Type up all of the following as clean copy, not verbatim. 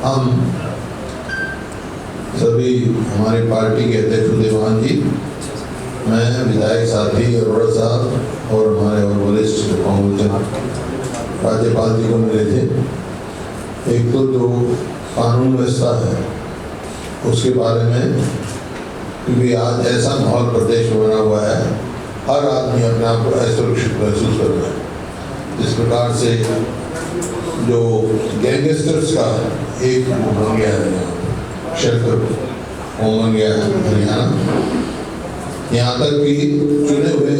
हम सभी हमारी पार्टी के अध्यक्ष उदयमान जी, मैं विधायक साथी अरोड़ा साहब और हमारे और वरिष्ठ राज्यपाल जी को मिले थे। एक तो जो कानून व्यवस्था है उसके बारे में, क्योंकि आज ऐसा माहौल प्रदेश में बना हुआ है, हर आदमी अपने आप को असुरक्षित महसूस कर रहा है। इस प्रकार से जो गैंगस्टर्स का एक बन गया है शेल्टर बन गया है हरियाणा, यहाँ तक कि चुने हुए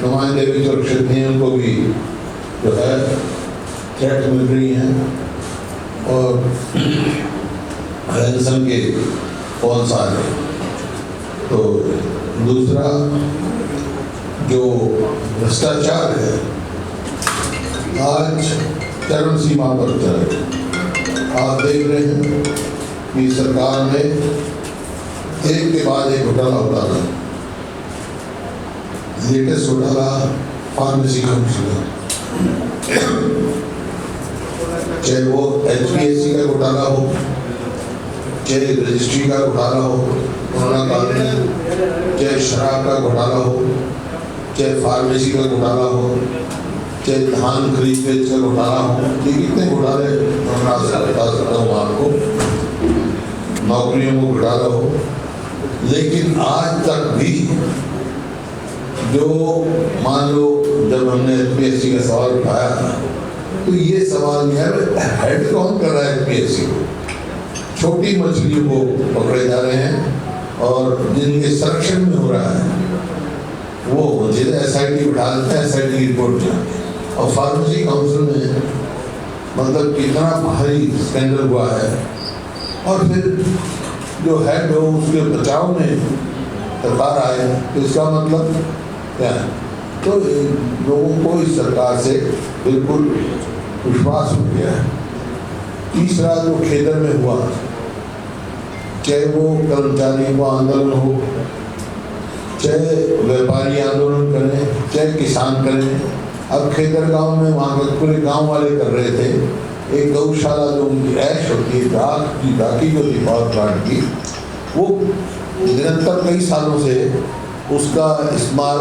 नुमाइंदे भी सुरक्षित नहीं, उनको भी जो है थ्रेट मिल रही हैं और रैंसम के कौन सा है। तो दूसरा जो भ्रष्टाचार है आज चरम सीमा पर चल रहा है। आप देख रहे हैं कि सरकार ने एक के बाद एक घोटाला उठाना। लेटेस्ट घोटाला फार्मेसी काउंसिल, चाहे वो HPSC का घोटाला हो, चाहे रजिस्ट्री का घोटाला हो, कोरोना काल में, चाहे शराब का घोटाला हो, चाहे फार्मेसी का घोटाला हो, चाहे धान खरीद बेच का घोटाला हो। ये कितने घोटाले बता सकता हूँ आपको, नौकरियों को घोटाला हो। लेकिन आज तक भी जो मान लो जब हमने HPSC का सवाल उठाया तो ये सवाल नहीं है हेड कौन कर रहा है HPSC को। छोटी मछलियों को पकड़े जा रहे हैं और जिनके संरक्षण में हो रहा है वो जिन्हें SIT उठा देते हैं, SIT की रिपोर्ट जाते हैं। और फार्मेसी काउंसिल में मतलब कितना भारी स्कैंडल हुआ है, और फिर जो हेड हो उसके बचाव में सरकार आए, तो इसका मतलब क्या है? तो लोगों को इस सरकार से बिल्कुल विश्वास हो गया है। तीसरा जो खेतर में हुआ, चाहे वो कर्मचारी का आंदोलन हो, चाहे व्यापारी आंदोलन करें, चाहे किसान करें, अब खेतर गांव में वहाँ के पूरे गांव वाले कर रहे थे। एक गौशाला जो उनकी ऐश होती है, डाकी जो थी पावर प्लांट की, वो निरंतर कई सालों से उसका इस्तेमाल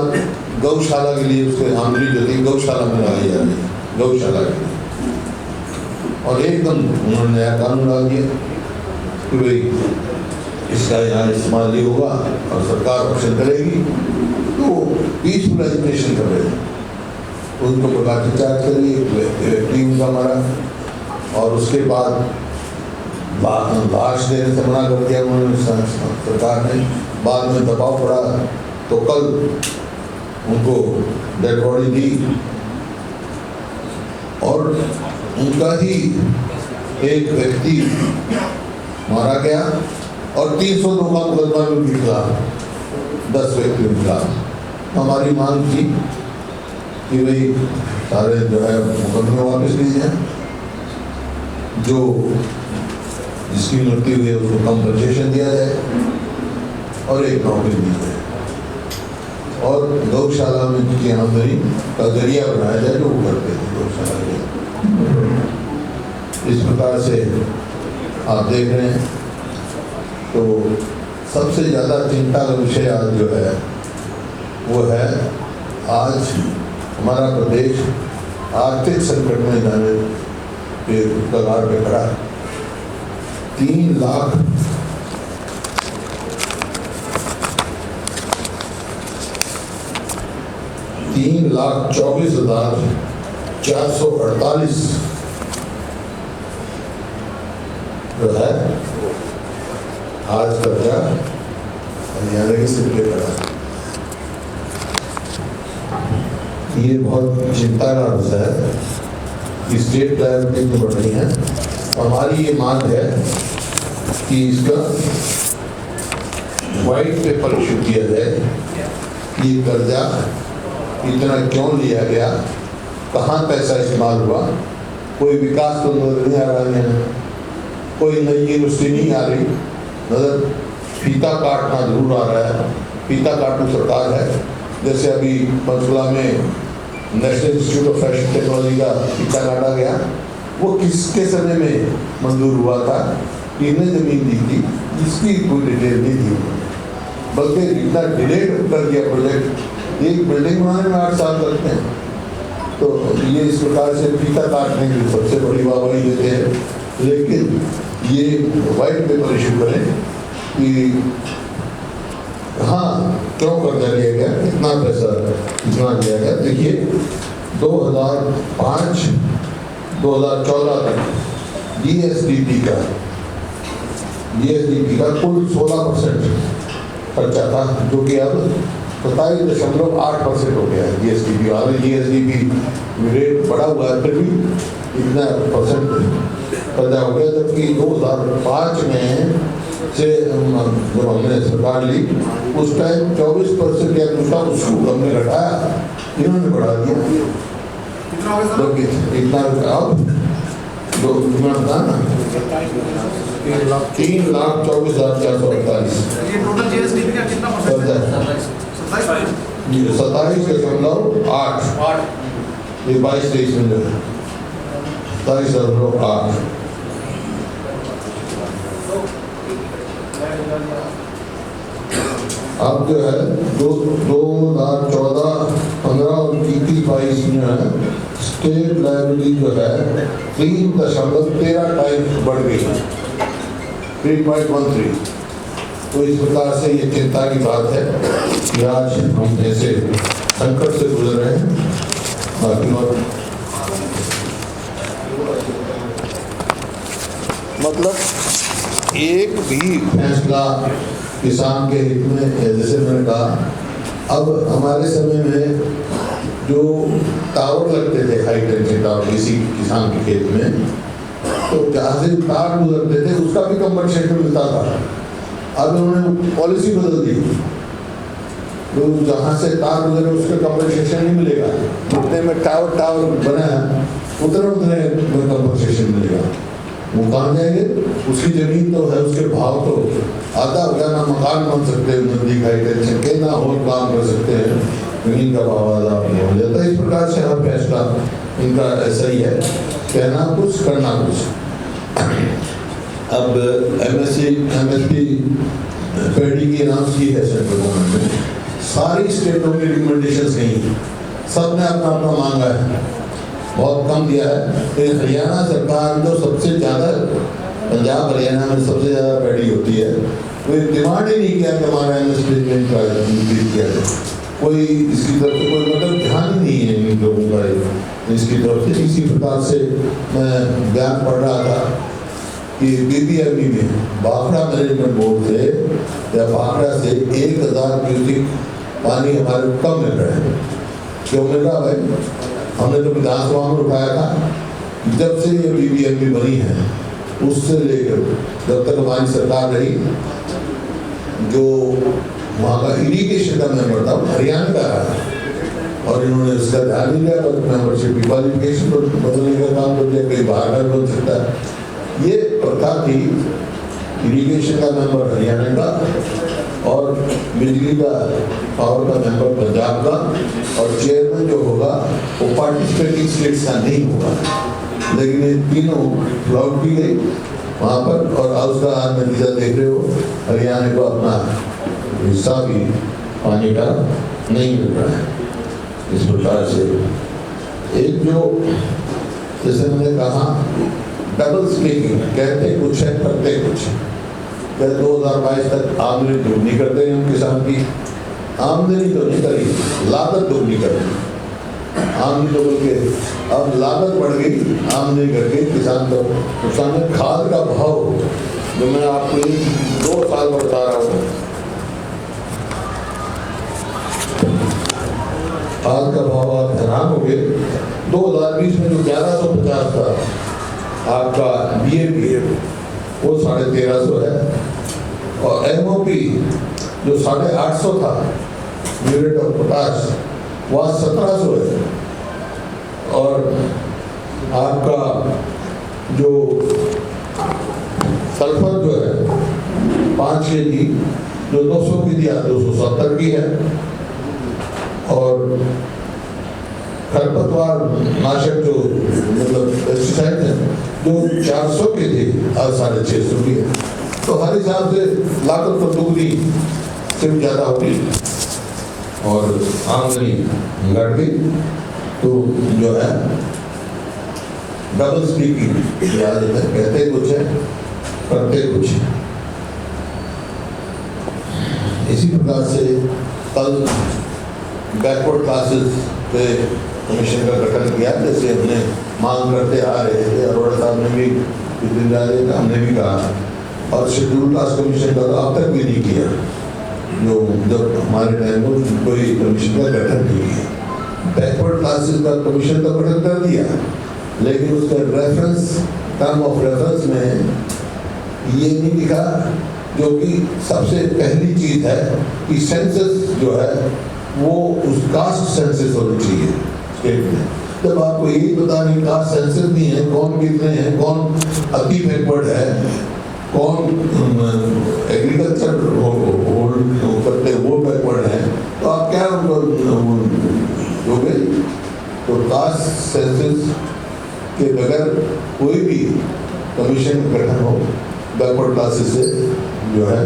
गौशाला के लिए, उसके आमदनी जो थी गौशाला में लगाई जा रही है, गौशाला के लिए। और एकदम उन्होंने नया कानून डाल दिया कि भाई इसका यहाँ इस्तेमाल नहीं होगा और सरकार ऑप्शन करेगी। तो पीसफुल एजुकेशन कर रहे थे, उनको लाठीचार्ज करिए, उनका मारा, और उसके बाद भाष देने से मना कर दिया उन्होंने सरकार ने। बाद में दबाव पड़ा तो कल उनको डेड बॉडी दी, और उनका ही एक व्यक्ति मारा गया और 302 का मुकदमा भी निकला 10 व्यक्तियों का। हमारी मांग थी कि भाई सारे जो है मुकदमे वापस लिए जाए, जो जिसकी मृत्यु हुई है उसको कंपनसेशन दिया जाए और एक नौकरी दी जाए, और गौशाला में जिनकी आमदनी का जरिया बनाया जाए जो वो करते थे गौशाला के। इस प्रकार से आप देख रहे हैं। तो सबसे ज़्यादा चिंता का विषय आज जो है वो है, आज हमारा प्रदेश आर्थिक संकट में जाने के कगार पे खड़ा है। 3,24,448 जो है आज कर्जा हरियाणा के सिर पे पड़ा है। ये बहुत चिंता का विषय है कि स्टेट लायबिलिटी तो बढ़ रही है। हमारी ये मांग है कि इसका वाइट पेपर इशू किया जाए कि ये कर्जा इतना क्यों लिया गया, कहाँ पैसा इस्तेमाल हुआ। कोई विकास तो नजर नहीं आ रहा है, कोई नई यूनिवर्सिटी नहीं आ रही नजर, फीता काटना जरूर आ रहा है। फीता काटना सरकार है, जैसे अभी पंचकुला में national institute of fashion technology का फीता काटा गया, वो किसके समय में मंजूर हुआ था, किसने जमीन दी थी, इसकी कोई डिटेल नहीं दी उन्होंने। बल्कि इतना डिले कर दिया प्रोजेक्ट, एक बिल्डिंग बनाने में 8 साल लगते हैं। तो ये इस प्रकार से फीता काटने की सबसे बड़ी वाहवाही देते हैं। लेकिन ये वाइट पेपर इशू करें कि हाँ क्यों कर्जा लिया गया, कितना पैसा कितना लिया गया। देखिए 2005-2014 तक जीएसडीपी का कुल 16% खर्चा था, जो कि अब 27.8% हो गया है जीएसडीपी। और जीएसडीपी रेट बढ़ा हुआ है, फिर भी इतना परसेंट पैदा हो गया। जबकि 2005 में से जब हमने सरकार ली उस टाइम 24% या कुछ था, उसको हमने घटाया, इन्होंने बढ़ा दिया। इतना अब दो बता ना 3,24,448। 27.8, ये 22-23 में जो है 27.8। अब जो है 2014-15 और 21-22 में है स्टेट लाइब्रेरी जो है 3.13 टाइम्स बढ़ गई, 3.13। तो इस प्रकार से ये चिंता की बात है कि आज हम ऐसे संकट से गुजर रहे हैं। मतलब एक भी फैसला किसान के हित में, जैसे मैंने कहा, अब हमारे समय में जो टावर लगते थे, हाई टेंशन टावर किसी किसान के खेत में, तो जहाँ से तार गुजरते थे उसका भी कंपनसेशन मिलता था। अब उन्होंने पॉलिसी बदल दी, तो जहाँ से तार गुजरे उसका कंपनसेशन नहीं मिलेगा। जितने में टावर बना है उतने कंपनसेशन मिलेगा। वो कहाँ जाएंगे, उसकी जमीन तो है, उसके भाव तो आधा हो गया, ना मकान बन सकते हैं नजदीक हाई टेंशन के, ना और काम कर सकते हैं, जमीन का भाव आधा हो जाता है। इस प्रकार से हर फैसला इनका ऐसा ही है, कहना कुछ करना कुछ। अब एमएसपी पैडी की अनाउंस की है सेंट्रल गवर्नमेंट ने, सारी स्टेटों की रिकमेंडेशंस नहीं, सब ने अपना अपना मांगा है, बहुत कम दिया है। लेकिन हरियाणा सरकार जो सबसे ज़्यादा, पंजाब हरियाणा में सबसे ज़्यादा पैडी होती है, कोई डिमांड ही नहीं किया कि हमारा एमएसपी का इंक्रीज किया जाए। कोई इसकी तरफ से कोई मतलब ध्यान ही नहीं है इन लोगों का इसकी तरफ से। इसी प्रकार से मैं बयान पढ़ रहा था कि बीबीएमई में भाखड़ा मैनेजमेंट बोर्ड से या भाखड़ा से 1,000 क्यूसिक पानी हमारे को कम मिल रहा है। क्यों मिल रहा भाई? हमने तो विधानसभा में उठाया था, जब से ये बीबीएमई बनी है उससे लेकर जब तक हमारी सरकार रही, जो वहाँ का इरिगेशन का मेंबर था हरियाणा का रहा, और इन्होंने उसका ध्यान नहीं दिया। मेंबरशिप क्वालिफिकेशन बदलने का काम कर दिया, कहीं बाहर बन सकता है। ये प्रथा थी, इरिगेशन का मेंबर हरियाणा का और बिजली का पावर का मेंबर पंजाब का, और चेयरमैन जो होगा वो पार्टिसिपेटिंग स्टेट्स का नहीं होगा। लेकिन ये तीनों फ्लॉट की गई वहाँ पर, और उसका नतीजा देख रहे हो, हरियाणा को अपना हिस्सा भी पानी का नहीं मिल रहा है। इस प्रकार से एक जो जैसे मैंने कहा डबल स्टेकिंग, कहते कुछ है करते कुछ है। 2022 तक आमदनी दोगुनी कर देंगे हम किसान की, आमदनी तो नहीं करी, लागत दोगुनी कर दी। आमदनी तो बल्कि अब लागत बढ़ गई, आमदनी घट गई, किसान तो नुकसान है। खाद का भाव जो मैं आपको 2 साल बता रहा हूँ, खाद का भाव आप हैरान हो गए। 2020 में जो 1150 था आपका DAP वो 1350 है, और MOP जो 850 था म्यूरेट ऑफ पोटाश वह 1700 है, और आपका जो सल्फर जो है 5 kg जो 200 की दिया 270 की है, और खरपतवार नाशक जो मतलब पेस्टिसाइड है जो 400 के थे आज 650 की है। तो हर हिसाब से लागत तो दुगनी से भी ज़्यादा होगी और आमदनी घट गई। तो जो है डबल स्पीकिंग की आदत है, कहते कुछ है करते कुछ है। इसी प्रकार से कल बैकवर्ड क्लासेस पे कमीशन का गठन किया, जैसे हमने मांग करते आ रहे थे। अरोड़ा साहब ने भी पिछले राजे का हमने भी कहा, और शेड्यूल क्लास कमीशन का अब तक भी नहीं किया, जो जब हमारे टाइम में कोई कमीशन का गठन नहीं किया। बैकवर्ड क्लासेस का कमीशन का गठन कर दिया, लेकिन उसका रेफरेंस टर्म ऑफ रेफरेंस में ये नहीं लिखा, जो कि सबसे पहली चीज है कि सेंसस जो है वो उस कास्ट सेंसस होनी चाहिए स्टेट में। जब आपको यही पता नहीं, कास्ट सेंसस नहीं है, कौन कितने हैं, कौन अति बैकवर्ड है, कौन एग्रीकल्चर करते वो बैकवर्ड है, तो आप क्या दोगे? तो कास्ट सेंसस के बगैर कोई भी कमीशन गठन हो बैकवर्ड क्लासेस से जो है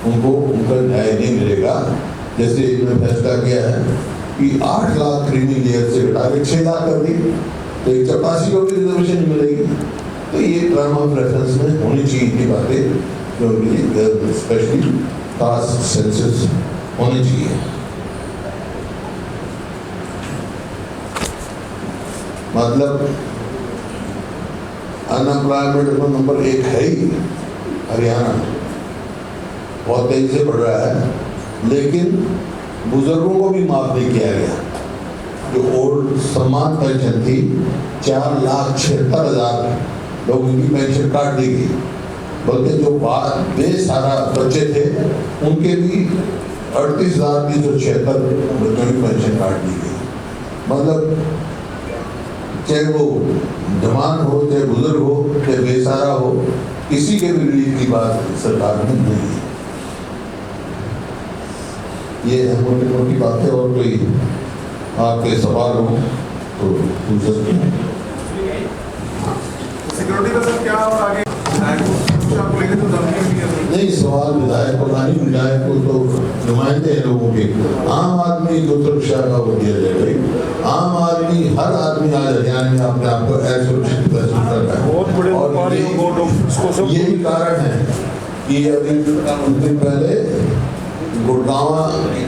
उनको उनका न्याय नहीं मिलेगा। जैसे इन्होंने फैसला किया है कि 8 लाख क्रीमी लेयर से घटा के 6 लाख कर दी, तो 84 को भी रिजर्वेशन मिलेगी। तो ये टर्म ऑफ रेफरेंस में होनी चाहिए ये बातें, जो स्पेशली कास्ट सेंसस होनी चाहिए। मतलब अनएम्प्लॉयमेंट नंबर 1 है ही हरियाणा, बहुत तेजी से बढ़ रहा है, लेकिन बुजुर्गों को भी माफ नहीं किया गया। जो ओल्ड सम्मान पेंशन थी 4,76,000 लोगों की पेंशन काट दी गई, बल्कि जो बेसहारा बच्चे थे उनके भी 38,376 बच्चों की पेंशन काट दी गई। मतलब चाहे वो जवान हो, चाहे बुजुर्ग हो, चाहे बेसहारा हो, किसी के भी रिलीफ की बात सरकार में नहीं है। ये है मोटी मोटी बातें, और कोई आपके सवाल हो तो पूछ सकते हैं। सिक्योरिटी का सर क्या और आगे नहीं, सवाल विधायक को नहीं, विधायक को तो नुमाइंदे हैं लोगों के। आम आदमी को सुरक्षा का वो दिया जाए। आम आदमी, हर आदमी आज हरियाणा में अपने आप को असुरक्षित महसूस करता है, और यही कारण है कि अभी कुछ दिन पहले गुड़गांव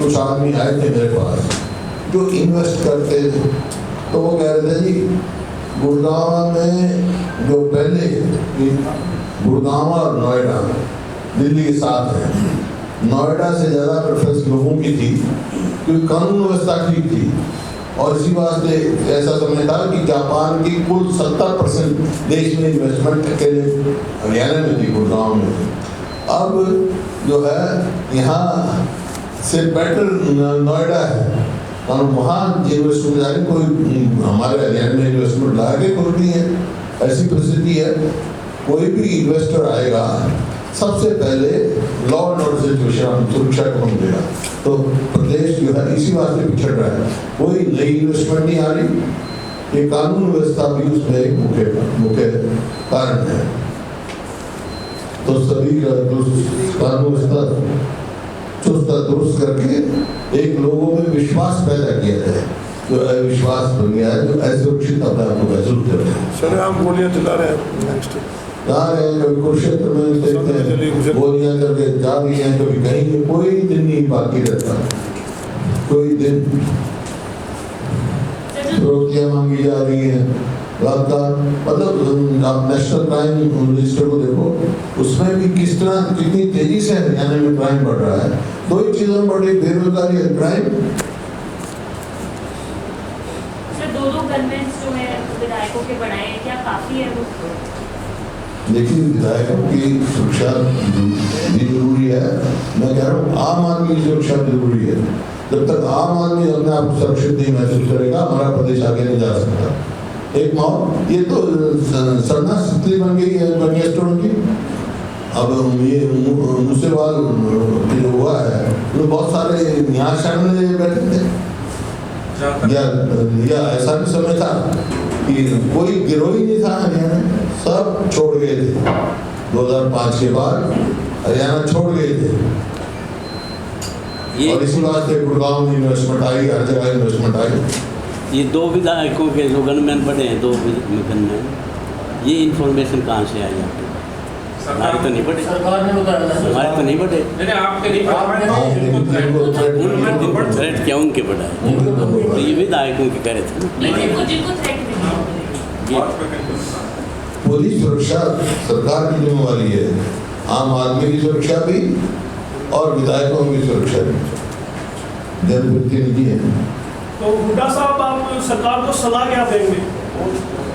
कुछ आदमी आए थे मेरे पास जो इन्वेस्ट करते थे। तो वो कह रहे थे जी गुड़गांव में जो पहले गुड़गांव और नोएडा दिल्ली के साथ है, नोएडा से ज़्यादा प्रेफरेंस लोगों की थी क्योंकि कानून व्यवस्था ठीक थी। और इसी वास्ते ऐसा समझ था कि जापान की कुल 70% देश में इन्वेस्टमेंट अकेले हरियाणा में थी, गुड़गांव में थी। अब जो है यहाँ से बेटर नोएडा है, और वहाँ इन्वेस्टमेंट जाने कोई हमारे हरियाणा में इन्वेस्टमेंट ला के खुलती है। ऐसी परिस्थिति है, कोई भी इन्वेस्टर आएगा सबसे पहले लॉ एंड ऑर्डर सिचुएशन सुरक्षा को मिलेगा। तो प्रदेश जो है इसी वास्ते पिछड़ रहा है, कोई नई इन्वेस्टमेंट नहीं आ रही। ये कानून व्यवस्था भी उसमें एक मुख्य कारण है। तो सभी कानून व्यवस्था चुस्त दुरुस्त करके एक लोगों में विश्वास पैदा किया जाए, जो अविश्वास बन गया है, जो असुरक्षित अपने आप को महसूस कर रहे हैं। सर हम गोलियां चला रहे हैं, कभी कुरुक्षेत्र में देखते हैं गोलियां करके जा रही हैं, कभी कहीं, कोई दिन नहीं बाकी रहता, कोई दिन रोटियां मांगी जा रही हैं लगातार। मतलब आप नेशनल क्राइम रजिस्टर को देखो, उसमें भी किस तरह कितनी तेजी से हरियाणा में क्राइम बढ़ रहा है। दो ही चीजों में बढ़ रही, बेरोजगारी और क्राइम। दो गवर्नमेंट्स जो है विधायकों के बढ़ाए हैं, क्या काफी है वो? देखिए, विधायकों की सुरक्षा भी जरूरी है। मैं कह रहा हूँ आम आदमी की सुरक्षा जरूरी है। जब तक आम आदमी अपने आप को सुरक्षित नहीं महसूस करेगा, हमारा प्रदेश आगे नहीं जा सकता। एक माहौल, ये तो सरना स्थिति बन गई है गैंगस्टरों की। अब ये मूसेवाल जो हुआ है, तो बहुत सारे यहाँ शरण ले बैठे थे, या ऐसा भी समय था कि कोई गिरोह ही नहीं था हरियाणा में, सब छोड़ गए थे 2005 के बाद हरियाणा छोड़ गए थे। और इसी बात से गुड़गांव में इन्वेस्टमेंट आई, हर जगह इन्वेस्टमेंट आई। ये 2 विधायकों के जो गनमैन बढ़े हैं, 2 गनमैन, ये इन्फॉर्मेशन कहाँ से आई आपको? हमारे तो नहीं बढ़े, सरकार ने बताया था। हमारे तो नहीं बढ़े। नहीं आपके नहीं उनको थ्रेट क्या उनके बढ़ा है? तो ये विधायकों के कह रहे थे ना। जिनको जिनको थ्रेट मिली पुलिस सुरक्षा सरकार की जिम्मेवारी है, आम आदमी की सुरक्षा भी और विधायकों की सुरक्षा भी जनप्रतिनिधि है। तो हुड्डा साहब, आप सरकार को सलाह क्या देंगे?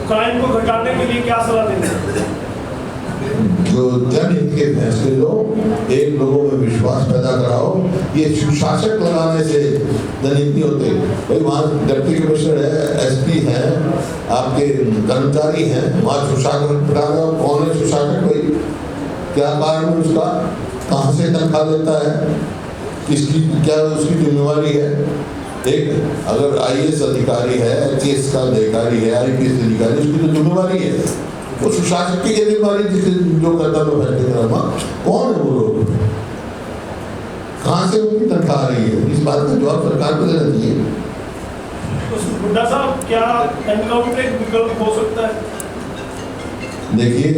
क्राइम को घटाने के लिए क्या सलाह देंगे? जो जनहित के फैसले लो, एक लोगों में विश्वास पैदा कराओ। ये सुशासक लगाने से जनहित नहीं होते। भाई वहाँ डिप्टी कमिश्नर है, एसपी है, आपके कर्मचारी हैं, वहाँ सुशासक बनाना। कौन है सुशासक? भाई क्या कारण है उसका? कहाँ से तनख्वाह लेता है? किसकी क्या उसकी जिम्मेवारी है? एक अगर IAS अधिकारी है, HAS का अधिकारी है, IPS अधिकारी, उसकी तो जिम्मेवारी है। वो सुशासक की जिम्मेवारी जिसे जो करता है फैसले करना। कौन है वो लोग? कहाँ से उनकी तनख्वाह आ रही है? इस बात का जवाब सरकार को देना चाहिए। तो हुड्डा साहब, क्या एनकाउंटर एक विकल्प हो सकता है? देखिए,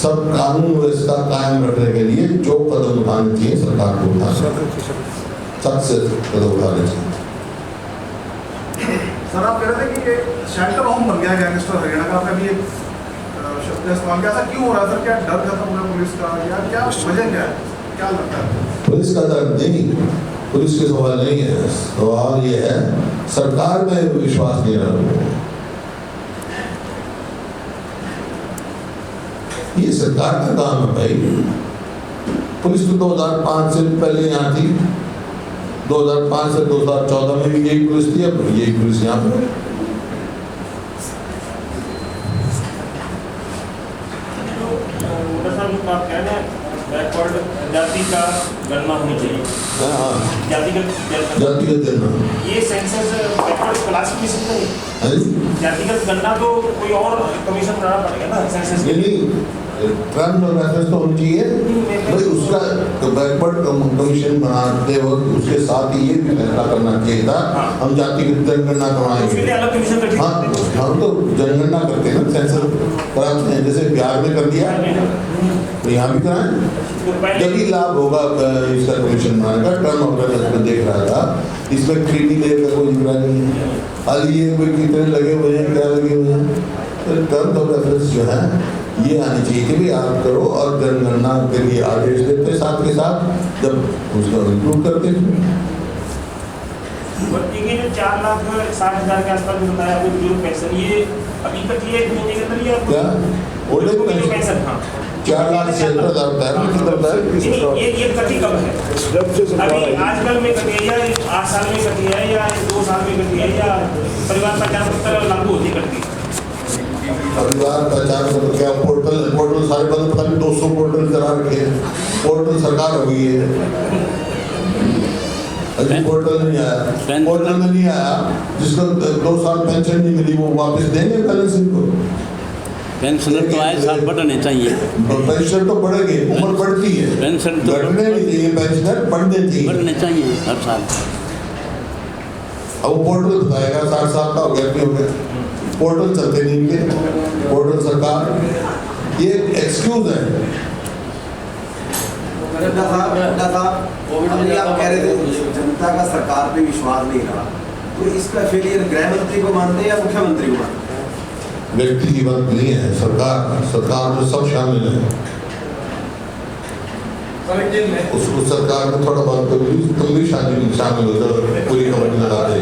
सब कानून व्यवस्था कायम रखने के लिए जो कदम उठाने चाहिए सरकार को उठाना, सबसे कदम उठाने चाहिए। सर, आप कह रहे थे कि ये शेल्टर होम बन गया गैंगस्टर हरियाणा का, आपने भी शब्द इस्तेमाल किया। ऐसा क्यों हो रहा है सर? क्या डर खत्म हो गया पुलिस का, या क्या वजह क्या है? क्या लगता है? पुलिस का डर नहीं, पुलिस के सवाल नहीं है। सवाल ये है सरकार में विश्वास नहीं रहा। ये सरकार का काम है भाई। पुलिस तो 2005 से पहले यहाँ थी, 2005 से 2014 में भी यही पुलिस थी, अब यही पुलिस यहाँ पर। आप कह रहे हैं बैकवर्ड जाति का गणना होनी चाहिए। जातिगत गणना, ये सेंसस बैकवर्ड क्लासिफिकेशन का नहीं, जातिगत गणना तो कोई और कमीशन बनाना पड़ेगा ना सेंसस के लिए। टर्म्स और मेथड्स तो होनी चाहिए भाई। उसका बैकवर्ड कमीशन बनाते वक्त उसके साथ ही ये भी फैसला करना चाहिए था, हम जातिगत जनगणना करवाएंगे। हाँ, हम तो जनगणना करते हैं ना, सेंसस कराते हैं, जैसे बिहार में कर दिया तो यहाँ भी कराएं। जब ही लाभ होगा इसका कमीशन बनाने का। टर्म ऑफ रेफरेंस में देख रहा था, इसमें ट्रीटी लेयर का कोई जिम्मेदारी नहीं है। खाली ये कोई कितने लगे हुए हैं, क्या लगे हुए हैं। तो टर्म ऑफ रेफरेंस जो है ये आनी चाहिए कि भाई आप करो, और जनगणना के लिए आदेश देते साथ के साथ जब उसका इंक्लूड करते हैं। ये जो 4,60,000 के आसपास जो बताया वो जो पेंशन, ये अभी तक ये महीने के अंदर ये क्या ओल्ड एज पेंशन? हाँ, 4,76,000 होता है। ये कटी कब है? अभी आजकल में कटी है, या 8 साल में कटी है, या 2 साल में कटी है, या परिवार पहचान पत्र लागू होती कटी? परिवार पहचान पत्र क्या? पोर्टल सारे बंद, पता नहीं 200 पोर्टल चला रखे हैं। पोर्टल सरकार हो गई है, अभी पोर्टल नहीं आया। पोर्टल में नहीं आया, जिसको 2 साल पेंशन नहीं मिली वो वापस देंगे बैलेंस इनको। पेंशनर तो आए साल बढ़ने चाहिए। पेंशन तो बढ़ेगी, उम्र बढ़ती है, पेंशन तो बढ़ने नहीं चाहिए, पेंशनर बढ़ने चाहिए हर साल। अब वो पोर्टल बताएगा 60 साल का हो गया नहीं हो गया। पोर्टल चलते नहीं के, पोर्टल सरकार ये एक्सक्यूज है। कोविड में आप कह रहे थे जनता का सरकार पे विश्वास नहीं रहा, तो इसका फेलियर गृह मंत्री को मानते हैं या मुख्यमंत्री को मानते हैं? व्यक्ति की बात नहीं है, सरकार में सब शामिल है। उसको सरकार में थोड़ा बहुत तुम भी शामिल हो जाओ, पूरी कमेटी लगा दे।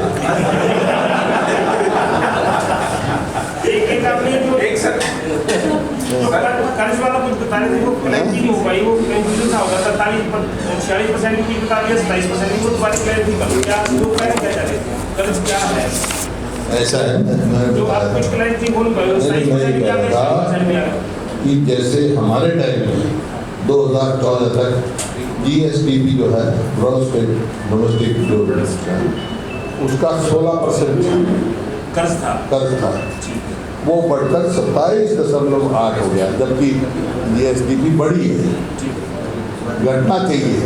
कर्ज वाला कुछ बता रहे थे, वो क्लैरिटी नहीं हो पाई, वो कंफ्यूजन था होगा। 46% की बता दिया, 27% की, वो दोबारा क्लैरिटी कर क्या लोग क्या चाहते हैं, कर्ज क्या है? ऐसा है जो आप कुछ क्लैरिटी बोल पाए, 27% कि जैसे हमारे टाइम में 2014 तक GSDP जो है ग्रॉस डोमेस्टिक प्रोडक्ट उसका 16% कर्ज था। वो बढ़कर 27.8 हो गया, जबकि जीएसडीपी बढ़ी है, घटना चाहिए,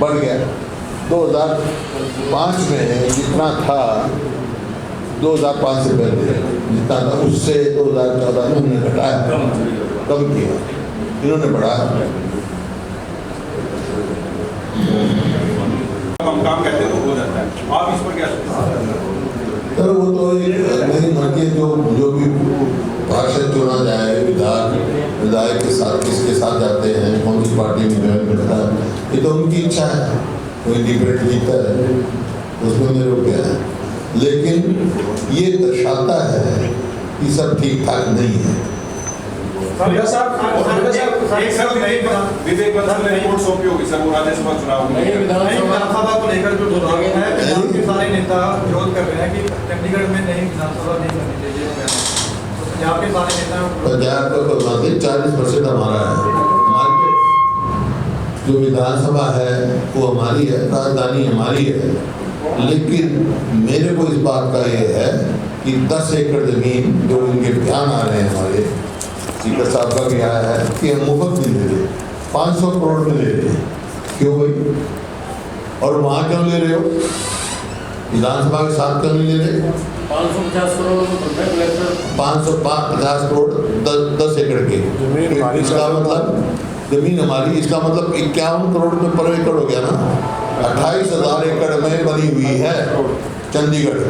बढ़ गया। 2005 में जितना था 2005 से पहले जितना था उससे 2014 में उन्होंने घटाया, कम किया, इन्होंने बढ़ाया। हम काम कहते हैं तो हो जाता है, आप इस पर क्या सोचते हैं? सर वो तो एक मेरी मर्जी, जो भी पार्षद चुना जाए, विधायक के साथ किसके साथ जाते हैं, कौन सी पार्टी में ज्वाइन करता है, ये तो उनकी इच्छा है। कोई डिबेट जीता है उसमें मेरे को क्या है, लेकिन ये दर्शाता है कि सब ठीक ठाक नहीं है। विवेक बंसल ने रिपोर्ट सौंपी होगी सर, वो राज्यसभा चुनाव विधानसभा को लेकर जो विरोध है, पंजाब के सारे नेता विरोध कर रहे हैं कि चंडीगढ़ में नई विधानसभा नहीं करनी चाहिए। पंजाब के सारे नेता पंजाब का तो 40% हमारा है, हमारे जो विधानसभा है वो हमारी है, राजधानी हमारी है, लेकिन मेरे को इस बात का ये है कि 10 एकड़ जमीन जो इनके ध्यान आ रहे हैं, हमारे स्पीकर साहब का भी आया है कि हम मुफ्त नहीं दे रहे, 500 करोड़ में ले रहे हैं। क्यों भाई? और वहाँ क्यों ले रहे हो? विधानसभा के साथ क्यों नहीं ले रहे? 550 करोड़ 550 करोड़ 10 एकड़ के, इसका मतलब जमीन हमारी, इसका मतलब 51 करोड़ में पर एकड़ हो गया ना। 28,000 एकड़ में बनी हुई है चंडीगढ़,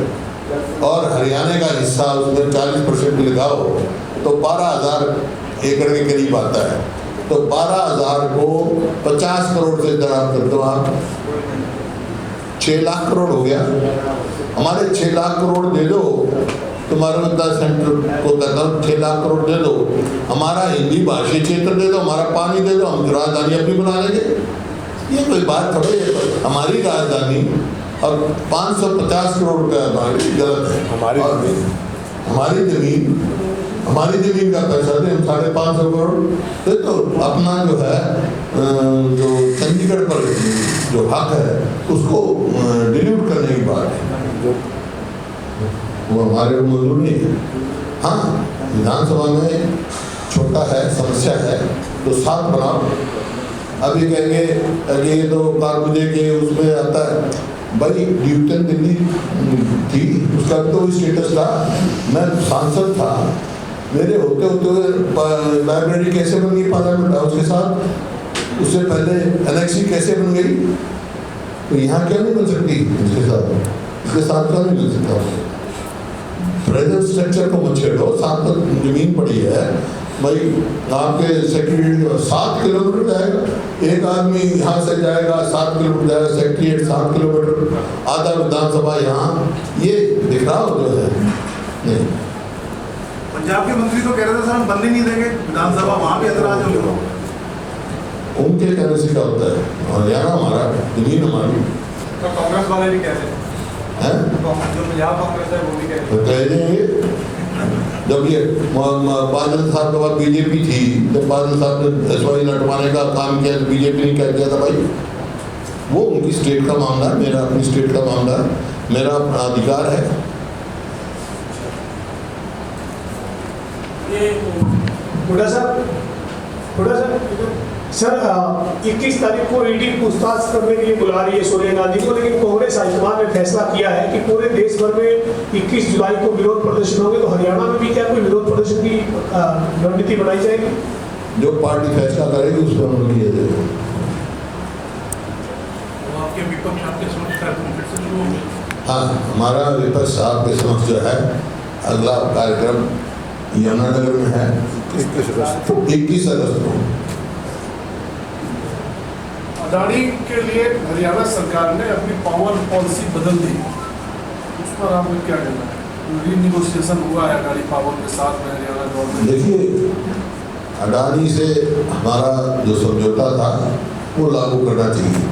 और हरियाणा का हिस्सा उसमें 40% लगाओ तो 12,000 एकड़ के करीब आता है। तो 12,000 को 50 करोड़ से जवाब कर दो आप, 6 लाख करोड़ हो गया। हमारे 6 लाख करोड़ दे दो, तुम्हारे मतलब सेंटर को कहता हूँ 6 लाख करोड़ दे दो, हमारा हिंदी भाषी क्षेत्र दे दो, हमारा पानी दे दो, हम राजधानी अपनी बना लेंगे। ये कोई बात थोड़ी है, हमारी राजधानी और 550 करोड़ रुपया गलत है। हमारी जमीन का पैसा दे, हम 550 करोड़ तो अपना जो है जो चंडीगढ़ पर जो हक है उसको डिल्यूट करने की बात है, वो हमारे मंजूर नहीं है। हाँ, विधानसभा में छोटा है, समस्या है तो साथ बनाओ। अभी कहेंगे कि ये तो कारगुजे के उसमें आता है, भाई ड्यूटन दिल्ली थी, उसका भी तो स्टेटस था, मैं सांसद था, मेरे होते होते लाइब्रेरी कैसे बन गई पार्लियामेंट हाउस के साथ, उससे पहले एनेक्सी कैसे बन गई, तो यहाँ क्यों नहीं बन सकती इसके साथ क्यों नहीं बन सकता? प्रेजेंट स्ट्रक्चर को मत छेड़ो, साथ तक जमीन पड़ी है भाई, आपके सेक्रेटरी 7 किलोमीटर जाएगा, एक आदमी यहाँ से जाएगा 7 किलोमीटर जाएगा, सेक्रेटरी 7 किलोमीटर, आधा विधानसभा यहाँ, ये दिख रहा हो जो है नहीं। पंजाब के मंत्री तो कह रहे थे सर हम बनने नहीं देंगे विधानसभा, वहाँ भी ऐतराज होगा। उनके कहने से क्या होता है, हरियाणा हमारा, जमीन हमारी। तो कांग्रेस वाले भी कह रहे हैं, जो पंजाब कांग्रेस है वो भी कह रहे हैं। जब ये बादल साहब के बाद बीजेपी थी, जब बादल साहब ने SY लटवाने का काम किया तो बीजेपी ने क्या किया था भाई? वो उनकी स्टेट का मामला है, मेरा अपनी स्टेट का मामला है, मेरा अपना अधिकार है। थोड़ा सा सर 21 तारीख को ईडी पूछताछ करने के लिए बुला रही है सोनिया गांधी को, लेकिन कांग्रेस हाईकमान ने फैसला किया है कि पूरे देश भर में 21 जुलाई को विरोध प्रदर्शन होंगे, तो हरियाणा में भी क्या कोई विरोध प्रदर्शन की रणनीति बनाई जाएगी? जो पार्टी फैसला करेगी उस पर अमल किया जाएगा। आपके विपक्ष आपके समक्ष कार्यक्रम फिर से शुरू होंगे? हाँ, हमारा विपक्ष आपके समक्ष जो है अगला कार्यक्रम यमुनानगर में है 21 अगस्त को। अडानी के लिए हरियाणा सरकार ने अपनी पावर पॉलिसी बदल दी, उस पर आपको क्या कहना है? रीनिगोशिएशन हुआ है अडानी पावर के साथ में हरियाणा गवर्नमेंट। देखिए, अडानी से हमारा जो समझौता था वो लागू करना चाहिए।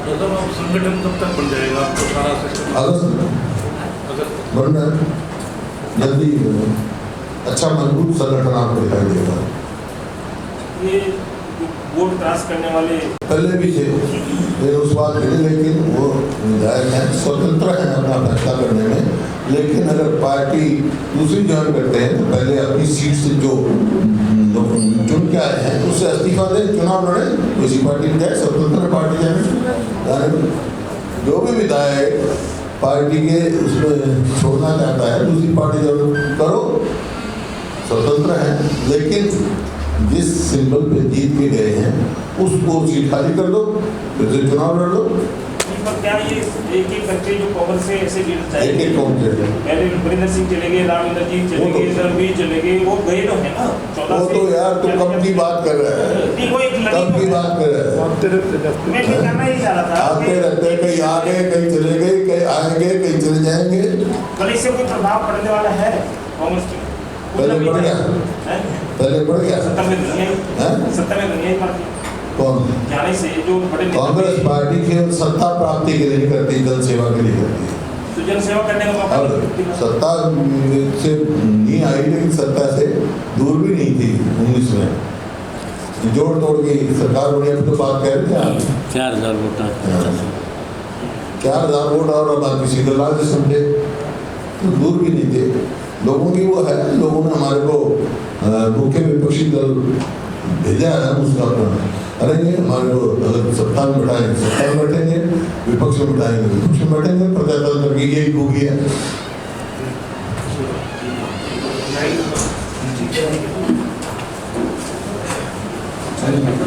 मतलब संगठन कब तक बन जाएगा आपको सारा सिस्टम? अगस्त में बनना जल्दी, अच्छा मजबूत संगठन आपको दिखाई देगा। ये वोट क्रॉस करने वाले पहले भी थे, फिर उस बात के लिए, लेकिन वो विधायक हैं, स्वतंत्र हैं अपना फैसला करने में। लेकिन अगर पार्टी दूसरी ज्वाइन करते हैं तो पहले अपनी सीट से जो चुन के आए हैं उससे इस्तीफा दें, चुनाव लड़े, उसी पार्टी में जाए, स्वतंत्र पार्टी जाए। जो भी विधायक पार्टी के उसमें छोड़ना चाहता है दूसरी पार्टी जब करो, स्वतंत्र है। लेकिन जिस सिंबल पे जीत के गए हैं उसको सीट खाली कर दो, फिर से चुनाव लड़ लो। पर क्या ये एक एक करके जो कांग्रेस से ऐसे लीडर चाहिए, एक कौन चले, पहले वीरेंद्र सिंह चले गए, रामिंदर जी चले गए, रणवीर चले गए, वो गए तो है ना 14 वो तो यार तो कब की बात कर रहा है, नहीं, वो एक कब की बात कर रहा है। मैं ये कहना ही चाह रहा था आते रहते, कहीं आ गए, कहीं चले गए, कहीं आएंगे, कहीं चले जाएंगे। कल इससे कोई प्रभाव पड़ने वाला है कांग्रेस पे? पहले बढ़ गया, हैं? पहले बढ़ गया। सत्ता में दुनिया हैं? सत्ता में दुनिया ही पार्टी कौन? जाने से जो बड़े नेता- कांग्रेस पार्टी केवल सत्ता प्राप्ति के लिए नहीं करती, जन सेवा के लिए करती है। तो जनसेवा करने का मौका और नहीं मिलता। सत्ता से नहीं आई, लेकिन सत्ता से दूर भी नहीं थी 19 में। जोड़ तोड़ की सरकार बनी, अब तो बात कह रहे थे आप 4000 वोट आता है। 4000 वोट और अब किसी को लाज समझे, तो दूर भी नहीं थे। लोगों की वो है, लोगों ने हमारे को मुख्य विपक्षी दल भेजा है, उसका करेंगे। हमारे को अगर सत्ता में बैठाएंगे सत्ता में बैठेंगे, विपक्ष में बैठाएंगे विपक्ष में बैठेंगे। प्रजातंत्र की यही खूबी है।